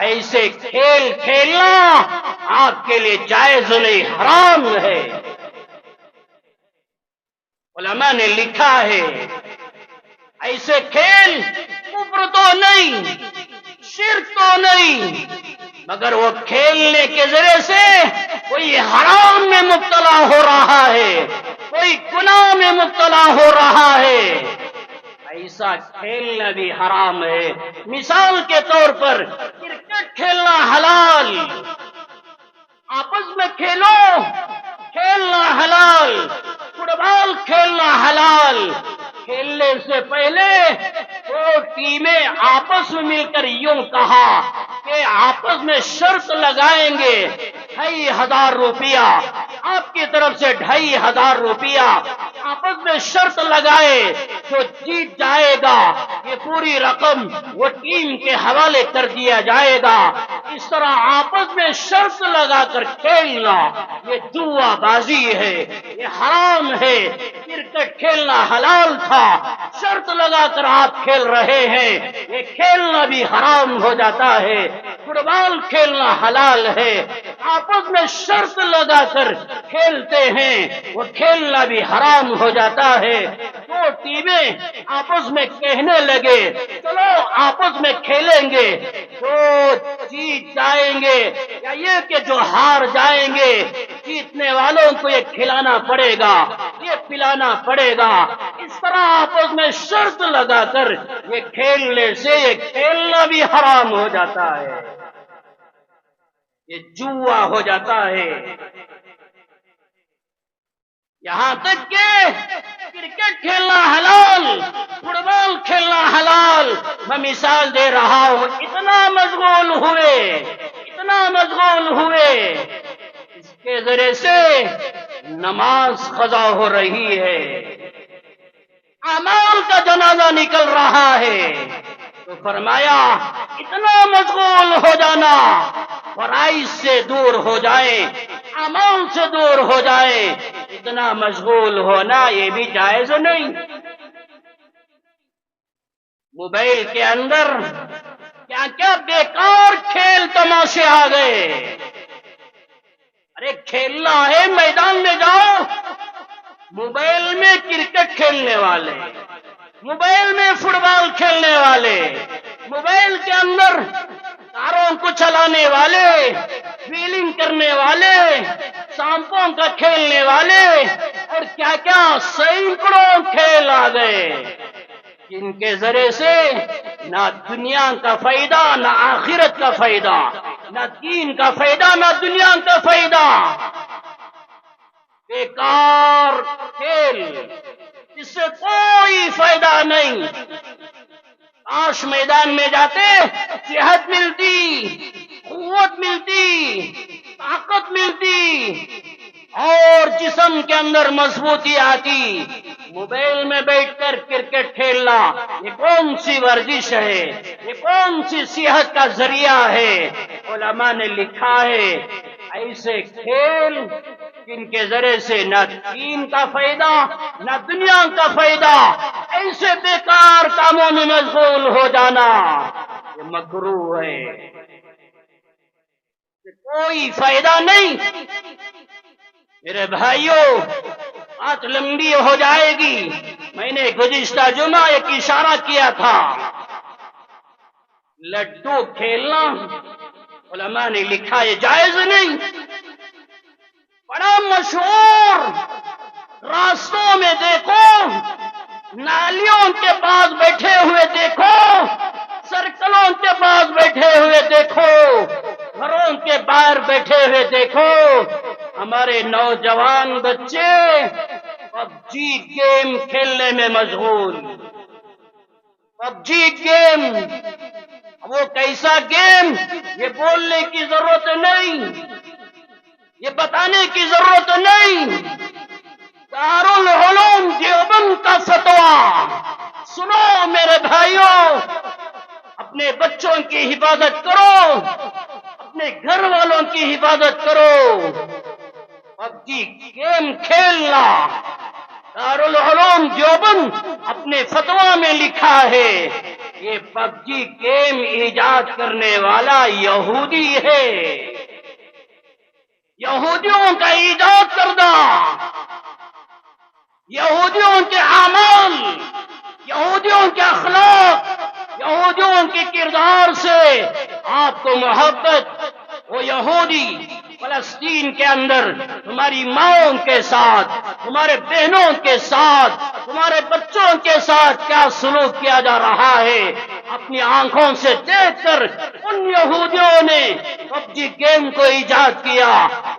Speaker 2: ایسے کھیل کھیلنا آپ کے لیے جائز نہیں، حرام ہے۔ علماء نے لکھا ہے ایسے کھیل کفر تو نہیں، شرک تو نہیں، مگر وہ کھیلنے کے ذریعے سے کوئی حرام میں مبتلا ہو رہا ہے، کوئی گناہ میں مبتلا ہو رہا ہے، ایسا کھیلنا بھی حرام ہے۔ مثال کے طور پر کرکٹ کھیلنا حلال، آپس میں کھیلو، کھیلنا حلال، فٹ بال کھیلنا حلال۔ کھیلنے سے پہلے دو ٹیمیں آپس میں مل کر یوں کہا کہ آپس میں شرط لگائیں گے 2500 روپیہ، آپ کی طرف سے 2500 روپیہ، آپس میں شرط لگائے جو جیت جائے گا یہ پوری رقم وہ ٹیم کے حوالے کر دیا جائے گا۔ اس طرح آپس میں شرط لگا کر کھیلنا یہ جوا بازی ہے، یہ حرام ہے۔ کرکٹ کھیلنا حلال تھا، شرط لگا کر آپ کھیل رہے ہیں، یہ کھیلنا بھی حرام ہو جاتا ہے۔ فٹ بال کھیلنا حلال ہے، آپس میں شرط لگا کر کھیلتے ہیں، وہ کھیلنا بھی حرام ہو جاتا ہے۔ دو ٹیمیں آپس میں کہنے لگے چلو آپس میں کھیلیں گے، جو جیت جائیں گے یا یہ کہ جو ہار جائیں گے، جیتنے والوں کو یہ کھلانا پڑے گا، یہ پلانا پڑے گا۔ اس طرح آپس میں شرط لگا کر یہ کھیلنے سے یہ کھیلنا بھی حرام ہو جاتا ہے، یہ جوا ہو جاتا ہے۔ یہاں تک کہ کرکٹ کھیلنا حلال، فٹ بال کھیلنا حلال۔ میں مثال دے رہا ہوں، اتنا مشغول ہوئے اس کے ذریعے سے نماز قضا ہو رہی ہے، اعمال کا جنازہ نکل رہا ہے۔ تو فرمایا اتنا مشغول ہو جانا، فرائض سے دور ہو جائے، اعمال سے دور ہو جائے، اتنا مشغول ہونا یہ بھی جائز نہیں۔ موبائل کے اندر کیا کیا بیکار کھیل تماشے آ گئے۔ ارے کھیلنا ہے میدان میں جاؤ۔ موبائل میں کرکٹ کھیلنے والے، موبائل میں فٹ بال کھیلنے والے، موبائل کے اندر کاروں کو چلانے والے، ویلنگ کرنے والے، سانپوں کا کھیلنے والے، اور کیا کیا سینکڑوں کھیل آ گئے جن کے ذریعے سے نہ دنیا کا فائدہ نہ آخرت کا فائدہ، نہ دین کا فائدہ نہ دنیا کا فائدہ۔ بیکار کھیل، اس سے کوئی فائدہ نہیں۔ کاش میدان میں جاتے صحت ملتی، قوت ملتی، طاقت ملتی، اور جسم کے اندر مضبوطی آتی۔ موبائل میں بیٹھ کر کرکٹ کھیلنا یہ کون سی ورزش ہے؟ یہ کون سی صحت کا ذریعہ ہے؟ علماء نے لکھا ہے ایسے کھیل جن کے ذریعے سے نہ دین کا فائدہ نہ دنیا کا فائدہ، ایسے بیکار کاموں میں مشغول ہو جانا یہ مکروہ ہے، کوئی فائدہ نہیں۔ میرے بھائیوں، بات لمبی ہو جائے گی۔ میں نے گزشتہ جمعہ ایک اشارہ کیا تھا، لڈو کھیلنا علماء نے لکھا یہ جائز نہیں۔ بڑا مشہور، راستوں میں دیکھو، نالیوں کے پاس بیٹھے ہوئے دیکھو، سرکلوں کے پاس بیٹھے ہوئے دیکھو، گھروں کے باہر بیٹھے ہوئے دیکھو، ہمارے نوجوان بچے پب جی گیم کھیلنے میں مشغول۔ پب جی گیم، وہ کیسا گیم یہ بولنے کی ضرورت نہیں، یہ بتانے کی ضرورت نہیں۔ دارالعلوم دیوبند کا فتویٰ سنو میرے بھائیوں، اپنے بچوں کی حفاظت کرو، اپنے گھر والوں کی حفاظت کرو۔ پب جی گیم کھیلنا، دارالعلوم دیوبند اپنے فتویٰ میں لکھا ہے یہ پب جی گیم ایجاد کرنے والا یہودی ہے، یہودیوں کا ایجاد کردہ، یہودیوں کے اعمال، یہودیوں کے اخلاق، یہودیوں کے کردار سے آپ کو محبت۔ وہ یہودی فلسطین کے اندر تمہاری ماؤں کے ساتھ، تمہارے بہنوں کے ساتھ، تمہارے بچوں کے ساتھ کیا سلوک کیا جا رہا ہے اپنی آنکھوں سے دیکھ کر ان یہودیوں نے پب جی گیم کو ایجاد کیا۔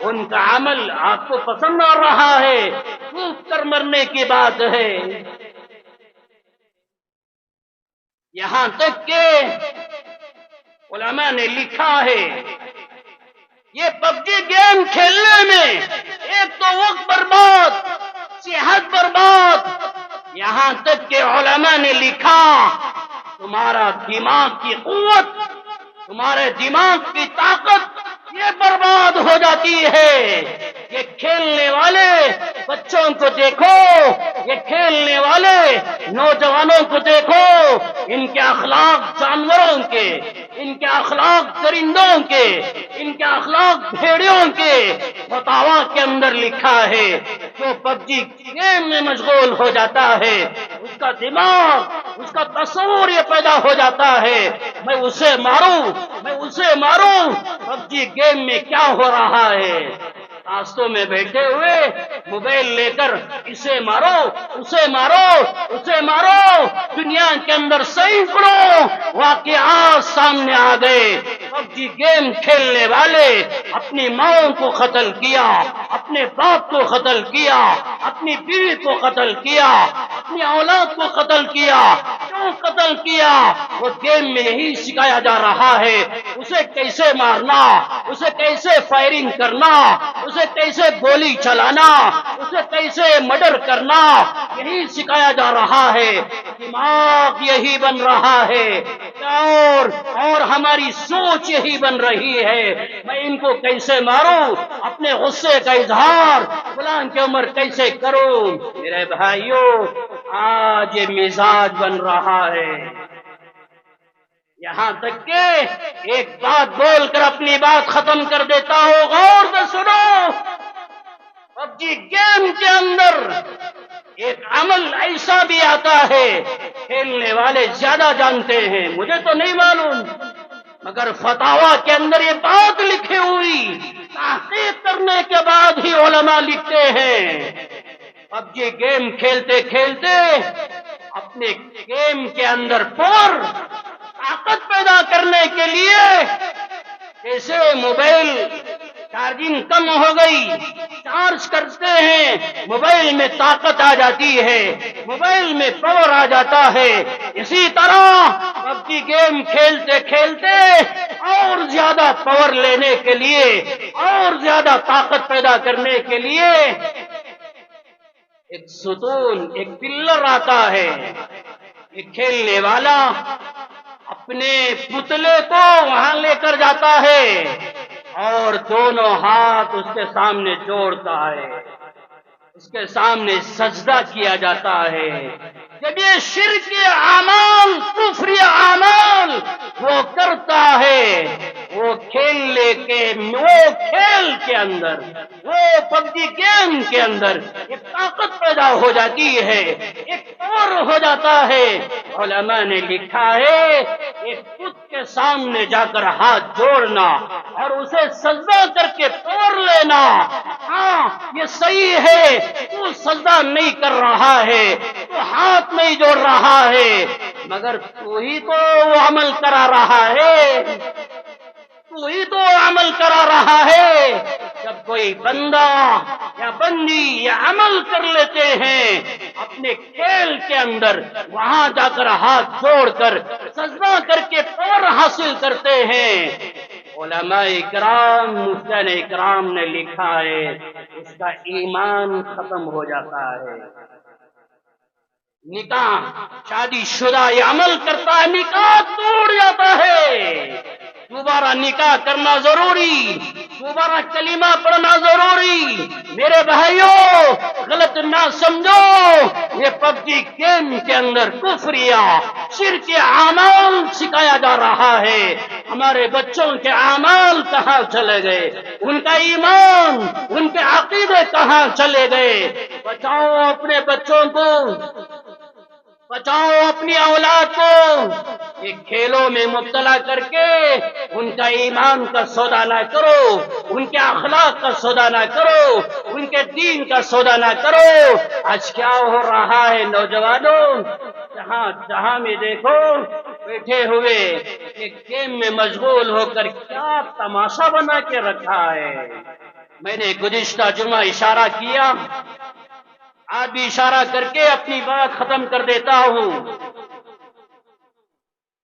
Speaker 2: ان کا عمل آپ کو پسند آ رہا ہے، ڈوب کر مرنے کی بات ہے۔ یہاں تک کہ علماء نے لکھا ہے یہ پب جی گیم کھیلنے میں ایک تو وقت برباد، صحت برباد، یہاں تک کہ علماء نے لکھا تمہارا دماغ کی قوت، تمہارے دماغ کی طاقت یہ برباد ہو جاتی ہے۔ یہ کھیلنے والے بچوں کو دیکھو، یہ کھیلنے والے نوجوانوں کو دیکھو، ان کے اخلاق جانوروں کے، ان کے اخلاق درندوں کے، ان کے اخلاق بھیڑیوں کے۔ فتاویٰ کے اندر لکھا ہے جو پب جی گیم میں مشغول ہو جاتا ہے اس کا دماغ، اس کا تصور یہ پیدا ہو جاتا ہے میں اسے ماروں، میں اسے ماروں۔ پب جی گیم میں کیا ہو رہا ہے؟ راستوں میں بیٹھے ہوئے موبائل لے کر اسے مارو، اسے مارو، اسے مارو۔ دنیا کے اندر سینکڑوں واقعات سامنے آ گئے۔ پب جی گیم کھیلنے والے اپنی ماؤں کو قتل کیا، اپنے باپ کو قتل کیا، اپنی بیوی کو قتل کیا، اپنی اولاد کو قتل کیا۔ کیوں کیوں قتل کیا؟ وہ گیم میں یہی سکھایا جا رہا ہے، اسے کیسے مارنا، اسے کیسے فائرنگ کرنا، اسے کیسے گولی چلانا، اسے کیسے مرڈر کرنا، یہی سکھایا جا رہا ہے۔ دماغ یہی بن رہا ہے اور ہماری سوچ یہی بن رہی ہے، میں ان کو کیسے ماروں، اپنے غصے کا اظہار فلاں کی عمر کیسے کروں۔ میرے بھائیوں، آج یہ مزاج بن رہا ہے، یہاں تک کہ ایک بات بول کر اپنی بات ختم کر دیتا ہوں، غور سے سنو۔ پب جی گیم کے اندر ایک عمل ایسا بھی آتا ہے، کھیلنے والے زیادہ جانتے ہیں، مجھے تو نہیں معلوم، مگر فتاوا کے اندر یہ بات لکھی ہوئی، تحقیق کرنے کے بعد ہی علماء لکھتے ہیں۔ پب جی گیم کھیلتے کھیلتے اپنے گیم کے اندر طاقت پیدا کرنے کے لیے، جیسے موبائل چارجنگ کم ہو گئی، چارج کرتے ہیں، موبائل میں طاقت آ جاتی ہے، موبائل میں پاور آ جاتا ہے، اسی طرح پب جی گیم کھیلتے کھیلتے اور زیادہ پاور لینے کے لیے، اور زیادہ طاقت پیدا کرنے کے لیے ایک ستون، ایک پلر آتا ہے۔ ایک کھیلنے والا اپنے پتلے کو وہاں لے کر جاتا ہے اور دونوں ہاتھ اس کے سامنے جوڑتا ہے، اس کے سامنے سجدہ کیا جاتا ہے۔ جب یہ شرک اعمال، کفری اعمال وہ کرتا ہے، وہ کھیل کے اندر، وہ پب جی گیم کے اندر ایک طاقت پیدا ہو جاتی ہے، ایک اور ہو جاتا ہے۔ علماء نے لکھا ہے، ایک بت کے سامنے جا کر ہاتھ جوڑنا اور اسے سجدہ کر کے توڑ لینا، ہاں یہ صحیح ہے، تو سجدہ نہیں کر رہا ہے، تو ہاتھ نہیں جوڑ رہا ہے، مگر تو ہی تو عمل کرا رہا ہے، تو ہی تو عمل کرا رہا ہے۔ جب کوئی بندہ یا بندی یا عمل کر لیتے ہیں اپنے کھیل کے اندر، وہاں جا کر ہاتھ جوڑ کر سجدہ کر کے پاور حاصل کرتے ہیں، علماء اکرام، مفتیان اکرام نے لکھا ہے اس کا ایمان ختم ہو جاتا ہے۔ نکاح، شادی شدہ یہ عمل کرتا ہے، نکاح ٹوٹ جاتا ہے، دوبارہ نکاح کرنا ضروری، دوبارہ کلمہ پڑھنا ضروری۔ میرے بھائیوں، غلط نہ سمجھو، یہ پب جی گیم کے اندر کفریہ، شرک اعمال سکھایا جا رہا ہے۔ ہمارے بچوں کے اعمال کہاں چلے گئے، ان کا ایمان، ان کے عقیدے کہاں چلے گئے؟ بچاؤ اپنے بچوں کو، بچاؤ اپنی اولاد کو، یہ کھیلوں میں مبتلا کر کے ان کا ایمان کا سودا نہ کرو، ان کے اخلاق کا سودا نہ کرو، ان کے دین کا سودا نہ کرو۔ آج کیا ہو رہا ہے نوجوانوں، جہاں میں دیکھو بیٹھے ہوئے ایک گیم میں مشغول ہو کر کیا تماشا بنا کے رکھا ہے۔ میں نے گزشتہ جمعہ اشارہ کیا، آج بھی اشارہ کر کے اپنی بات ختم کر دیتا ہوں۔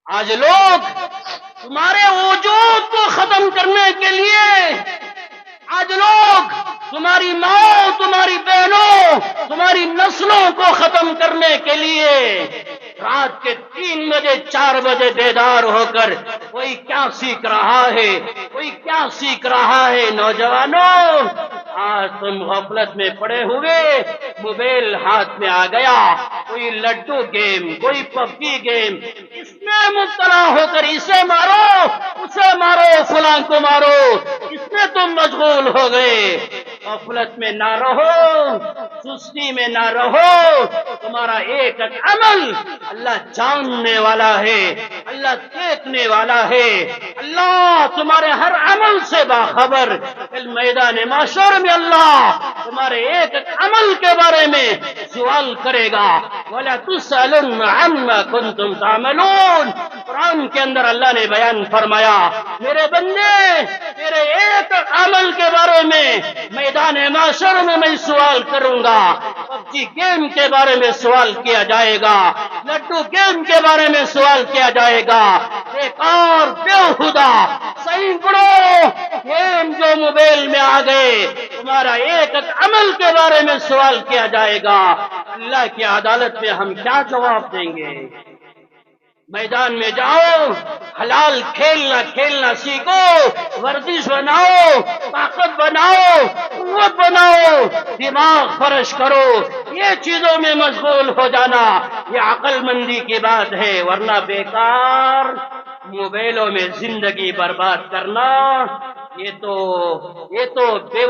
Speaker 2: آج لوگ تمہارے وجود کو ختم کرنے کے لیے، آج لوگ تمہاری ماں، تمہاری بہنوں، تمہاری نسلوں کو ختم کرنے کے لیے رات کے 3 بجے 4 بجے بیدار ہو کر کوئی کیا سیکھ رہا ہے، کوئی کیا سیکھ رہا ہے۔ نوجوانوں، آج تم غفلت میں پڑے ہوئے، موبائل ہاتھ میں آ گیا، کوئی لڈو گیم، کوئی پب جی گیم، اس میں مبتلا ہو کر اسے مارو، اسے مارو، فلاں کو مارو، اس میں تم مشغول ہو گئے۔ غفلت میں نہ رہو، سستی میں نہ رہو، تمہارا ایک عمل اللہ جاننے والا ہے، اللہ دیکھنے والا ہے، اللہ تمہارے ہر عمل سے باخبر۔ کل میدان محشر میں اللہ تمہارے ایک عمل کے بارے میں سوال کرے گا، وَلَا تُسْأَلُنَّ عَمَّا كُنتُمْ تَعْمَلُونَ۔ قرآن کے اندر اللہ نے بیان فرمایا، میرے بندے، میرے ایک عمل کے بارے میں میدان محشر میں میں سوال کروں گا۔ پبجی گیم کے بارے میں سوال کیا جائے گا، لڈو گیم کے بارے میں سوال کیا جائے گا، بیکار بےہودہ سینکڑوں گیم جو موبائل میں آ گئے، تمہارا ایک ایک عمل کے بارے میں سوال کیا جائے گا۔ اللہ کی عدالت میں ہم کیا جواب دیں گے؟ میدان میں جاؤ، حلال کھیلنا سیکھو، ورزش بناؤ، طاقت بناؤ، قوت بناؤ، دماغ فرش کرو، یہ چیزوں میں مشغول ہو جانا یہ عقل مندی کی بات ہے، ورنہ بیکار موبائلوں میں زندگی برباد کرنا یہ تو بے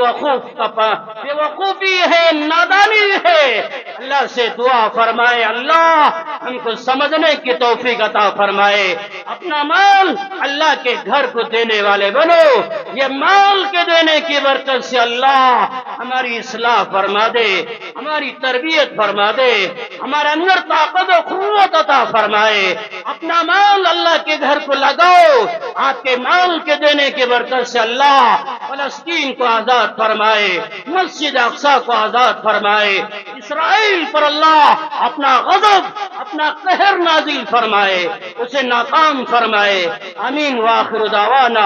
Speaker 2: وقوفی ہے، نادانی ہے۔ اللہ سے دعا فرمائے، اللہ ہم کو سمجھنے کی توفیق عطا فرمائے، اپنا مال اللہ کے گھر کو دینے والے بنو، یہ مال کے دینے کی برکت سے اللہ ہماری اصلاح فرما دے، ہماری تربیت فرما دے، ہمارے اندر طاقت و قوت عطا فرمائے۔ اپنا مال اللہ کے گھر کو لگاؤ، آپ کے مال کے دینے کی برکت سے اللہ فلسطین کو آزاد فرمائے، مسجد اقصی کو آزاد فرمائے، اسرائیل پر اللہ اپنا غضب، اپنا قہر نازل فرمائے، اسے ناکام فرمائے۔ آمین۔ وآخر دعوانا